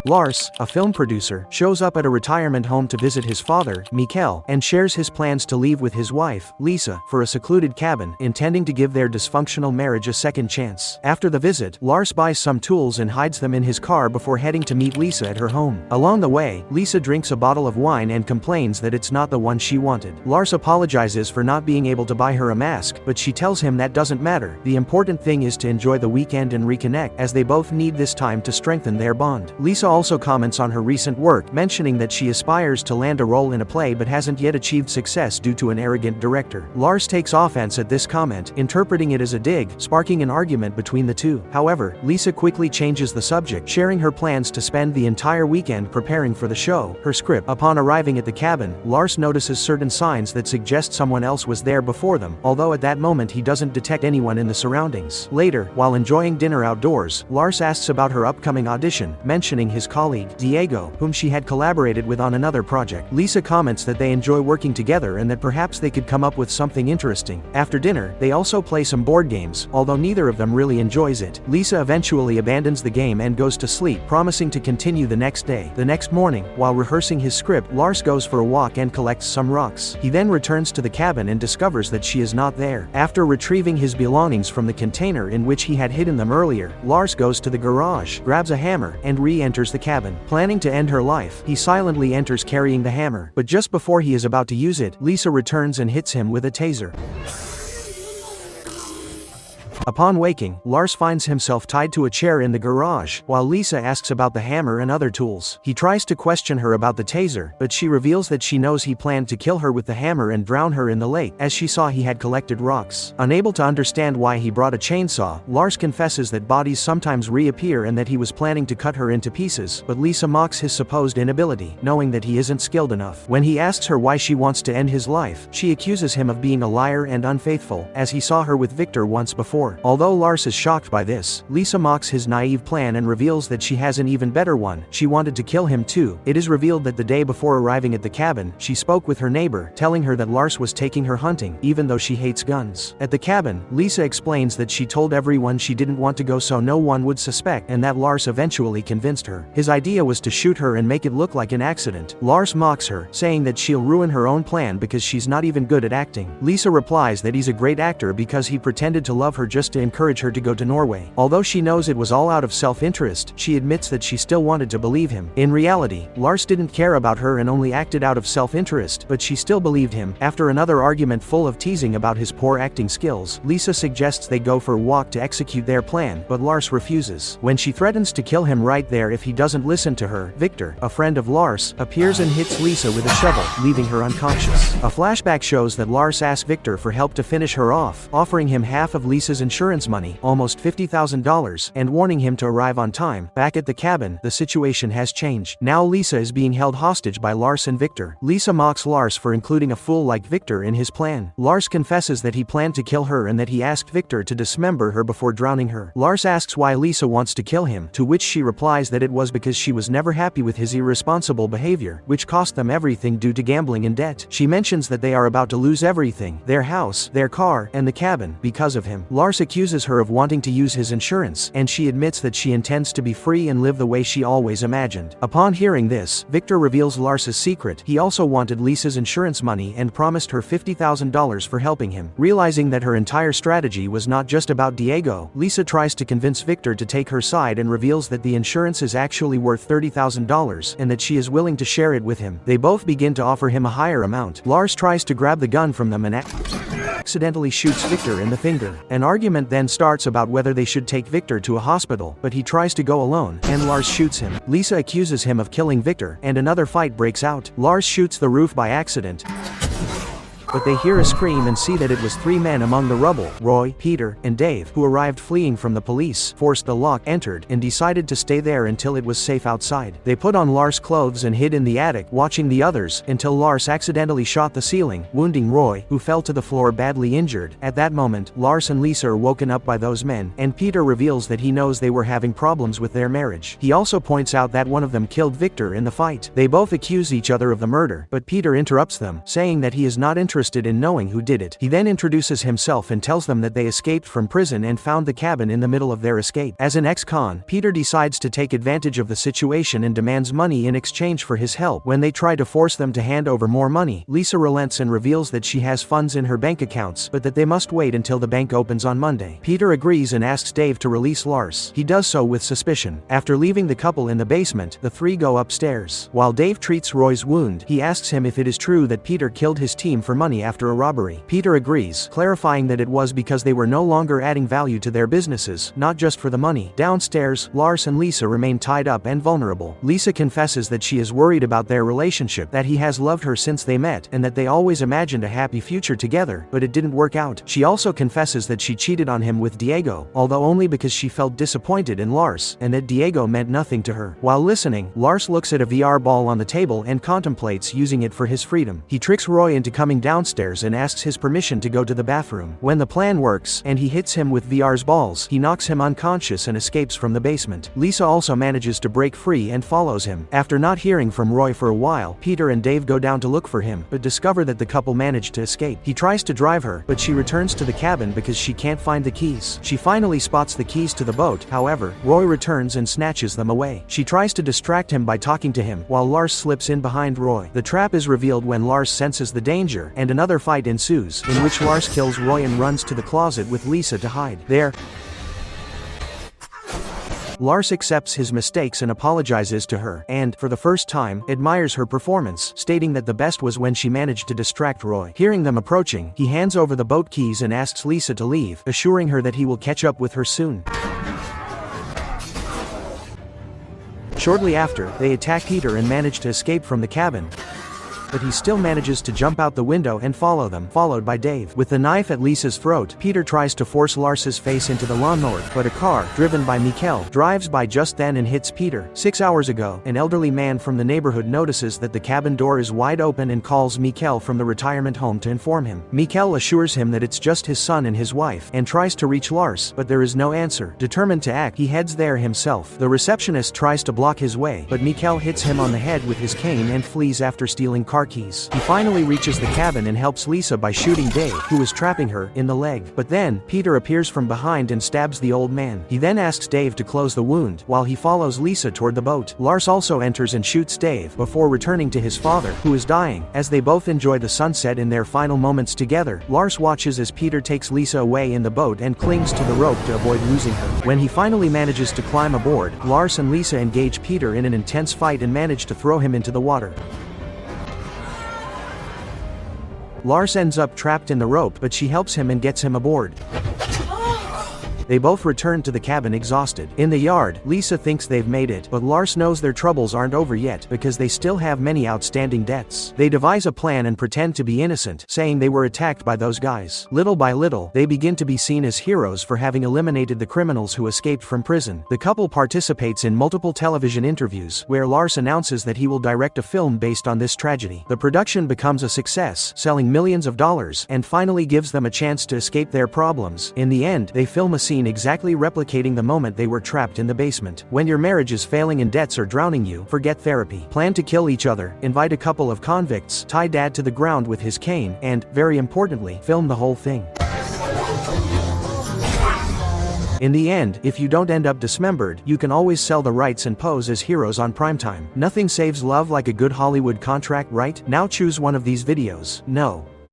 Lars, a film producer, shows up at a retirement home to visit his father, Mikkel, and shares his plans to leave with his wife, Lisa, for a secluded cabin, intending to give their dysfunctional marriage a second chance. After the visit, Lars buys some tools and hides them in his car before heading to meet Lisa at her home. Along the way, Lisa drinks a bottle of wine and complains that it's not the one she wanted. Lars apologizes for not being able to buy her a mask, but she tells him that doesn't matter. The important thing is to enjoy the weekend and reconnect, as they both need this time to strengthen their bond. Lisa also comments on her recent work, mentioning that she aspires to land a role in a play but hasn't yet achieved success due to an arrogant director. Lars takes offense at this comment, interpreting it as a dig, sparking an argument between the two. However, Lisa quickly changes the subject, sharing her plans to spend the entire weekend preparing for the show. Her script. Upon arriving at the cabin, Lars notices certain signs that suggest someone else was there before them, although at that moment he doesn't detect anyone in the surroundings. Later, while enjoying dinner outdoors, Lars asks about her upcoming audition, mentioning his colleague, Diego, whom she had collaborated with on another project. Lisa comments that they enjoy working together and that perhaps they could come up with something interesting. After dinner, they also play some board games, although neither of them really enjoys it. Lisa eventually abandons the game and goes to sleep, promising to continue the next day. The next morning, while rehearsing his script, Lars goes for a walk and collects some rocks. He then returns to the cabin and discovers that she is not there. After retrieving his belongings from the container in which he had hidden them earlier, Lars goes to the garage, grabs a hammer, and re-enters the cabin. Planning to end her life, he silently enters carrying the hammer, but just before he is about to use it, Lisa returns and hits him with a taser. Upon waking, Lars finds himself tied to a chair in the garage, while Lisa asks about the hammer and other tools. He tries to question her about the taser, but she reveals that she knows he planned to kill her with the hammer and drown her in the lake, as she saw he had collected rocks. Unable to understand why he brought a chainsaw, Lars confesses that bodies sometimes reappear and that he was planning to cut her into pieces, but Lisa mocks his supposed inability, knowing that he isn't skilled enough. When he asks her why she wants to end his life, she accuses him of being a liar and unfaithful, as he saw her with Victor once before. Although Lars is shocked by this, Lisa mocks his naive plan and reveals that she has an even better one. She wanted to kill him too. It is revealed that the day before arriving at the cabin, she spoke with her neighbor, telling her that Lars was taking her hunting, even though she hates guns. At the cabin, Lisa explains that she told everyone she didn't want to go so no one would suspect, and that Lars eventually convinced her. His idea was to shoot her and make it look like an accident. Lars mocks her, saying that she'll ruin her own plan because she's not even good at acting. Lisa replies that he's a great actor because he pretended to love her just to encourage her to go to Norway. Although she knows it was all out of self-interest, she admits that she still wanted to believe him. In reality, Lars didn't care about her and only acted out of self-interest, but she still believed him. After another argument full of teasing about his poor acting skills, Lisa suggests they go for a walk to execute their plan, but Lars refuses. When she threatens to kill him right there if he doesn't listen to her, Victor, a friend of Lars, appears and hits Lisa with a shovel, leaving her unconscious. A flashback shows that Lars asked Victor for help to finish her off, offering him half of Lisa's insurance money, almost $50,000, and warning him to arrive on time. Back at the cabin, the situation has changed. Now Lisa is being held hostage by Lars and Victor. Lisa mocks Lars for including a fool like Victor in his plan. Lars confesses that he planned to kill her and that he asked Victor to dismember her before drowning her. Lars asks why Lisa wants to kill him, to which she replies that it was because she was never happy with his irresponsible behavior, which cost them everything due to gambling and debt. She mentions that they are about to lose everything, their house, their car, and the cabin, because of him. Lars accuses her of wanting to use his insurance, and she admits that she intends to be free and live the way she always imagined. Upon hearing this, Victor reveals Lars's secret. He also wanted Lisa's insurance money and promised her $50,000 for helping him. Realizing that her entire strategy was not just about Diego, Lisa tries to convince Victor to take her side and reveals that the insurance is actually worth $30,000 and that she is willing to share it with him. They both begin to offer him a higher amount. Lars tries to grab the gun from them and accidentally shoots Victor in the finger. An argument then starts about whether they should take Victor to a hospital, but he tries to go alone, and Lars shoots him. Lisa accuses him of killing Victor, and another fight breaks out. Lars shoots the roof by accident, but they hear a scream and see that it was three men among the rubble: Roy, Peter, and Dave, who arrived fleeing from the police, forced the lock, entered, and decided to stay there until it was safe outside. They put on Lars' clothes and hid in the attic, watching the others, until Lars accidentally shot the ceiling, wounding Roy, who fell to the floor badly injured. At that moment, Lars and Lisa are woken up by those men, and Peter reveals that he knows they were having problems with their marriage. He also points out that one of them killed Victor in the fight. They both accuse each other of the murder, but Peter interrupts them, saying that he is not interested interested in knowing who did it. He then introduces himself and tells them that they escaped from prison and found the cabin in the middle of their escape. As an ex-con, Peter decides to take advantage of the situation and demands money in exchange for his help. When they try to force them to hand over more money, Lisa relents and reveals that she has funds in her bank accounts, but that they must wait until the bank opens on Monday. Peter agrees and asks Dave to release Lars. He does so with suspicion. After leaving the couple in the basement, the three go upstairs. While Dave treats Roy's wound, he asks him if it is true that Peter killed his team for money after a robbery. Peter agrees, clarifying that it was because they were no longer adding value to their businesses, not just for the money. Downstairs, Lars and Lisa remain tied up and vulnerable. Lisa confesses that she is worried about their relationship, that he has loved her since they met, and that they always imagined a happy future together, but it didn't work out. She also confesses that she cheated on him with Diego, although only because she felt disappointed in Lars, and that Diego meant nothing to her. While listening, Lars looks at a VR ball on the table and contemplates using it for his freedom. He tricks Roy into coming downstairs and asks his permission to go to the bathroom. When the plan works, and he hits him with VR's balls, he knocks him unconscious and escapes from the basement. Lisa also manages to break free and follows him. After not hearing from Roy for a while, Peter and Dave go down to look for him, but discover that the couple managed to escape. He tries to drive her, but she returns to the cabin because she can't find the keys. She finally spots the keys to the boat, however, Roy returns and snatches them away. She tries to distract him by talking to him, while Lars slips in behind Roy. The trap is revealed when Lars senses the danger, and another fight ensues, in which Lars kills Roy and runs to the closet with Lisa to hide. There, Lars accepts his mistakes and apologizes to her, and, for the first time, admires her performance, stating that the best was when she managed to distract Roy. Hearing them approaching, he hands over the boat keys and asks Lisa to leave, assuring her that he will catch up with her soon. Shortly after, they attack Peter and manage to escape from the cabin, but he still manages to jump out the window and follow them, followed by Dave. With the knife at Lisa's throat, Peter tries to force Lars's face into the lawnmower, but a car, driven by Mikkel, drives by just then and hits Peter. 6 hours ago, an elderly man from the neighborhood notices that the cabin door is wide open and calls Mikkel from the retirement home to inform him. Mikkel assures him that it's just his son and his wife, and tries to reach Lars, but there is no answer. Determined to act, he heads there himself. The receptionist tries to block his way, but Mikkel hits him on the head with his cane and flees after stealing car keys. He finally reaches the cabin and helps Lisa by shooting Dave, who is trapping her, in the leg. But then, Peter appears from behind and stabs the old man. He then asks Dave to close the wound, while he follows Lisa toward the boat. Lars also enters and shoots Dave, before returning to his father, who is dying. As they both enjoy the sunset in their final moments together, Lars watches as Peter takes Lisa away in the boat and clings to the rope to avoid losing her. When he finally manages to climb aboard, Lars and Lisa engage Peter in an intense fight and manage to throw him into the water. Lars ends up trapped in the rope, but she helps him and gets him aboard. They both return to the cabin exhausted. In the yard, Lisa thinks they've made it, but Lars knows their troubles aren't over yet, because they still have many outstanding debts. They devise a plan and pretend to be innocent, saying they were attacked by those guys. Little by little, they begin to be seen as heroes for having eliminated the criminals who escaped from prison. The couple participates in multiple television interviews, where Lars announces that he will direct a film based on this tragedy. The production becomes a success, selling millions of dollars, and finally gives them a chance to escape their problems. In the end, they film a scene exactly replicating the moment they were trapped in the basement. When your marriage is failing and debts are drowning you, forget therapy. Plan to kill each other, invite a couple of convicts, tie dad to the ground with his cane, and, very importantly, film the whole thing. In the end, if you don't end up dismembered, you can always sell the rights and pose as heroes on primetime. Nothing saves love like a good Hollywood contract, right? Now choose one of these videos. No.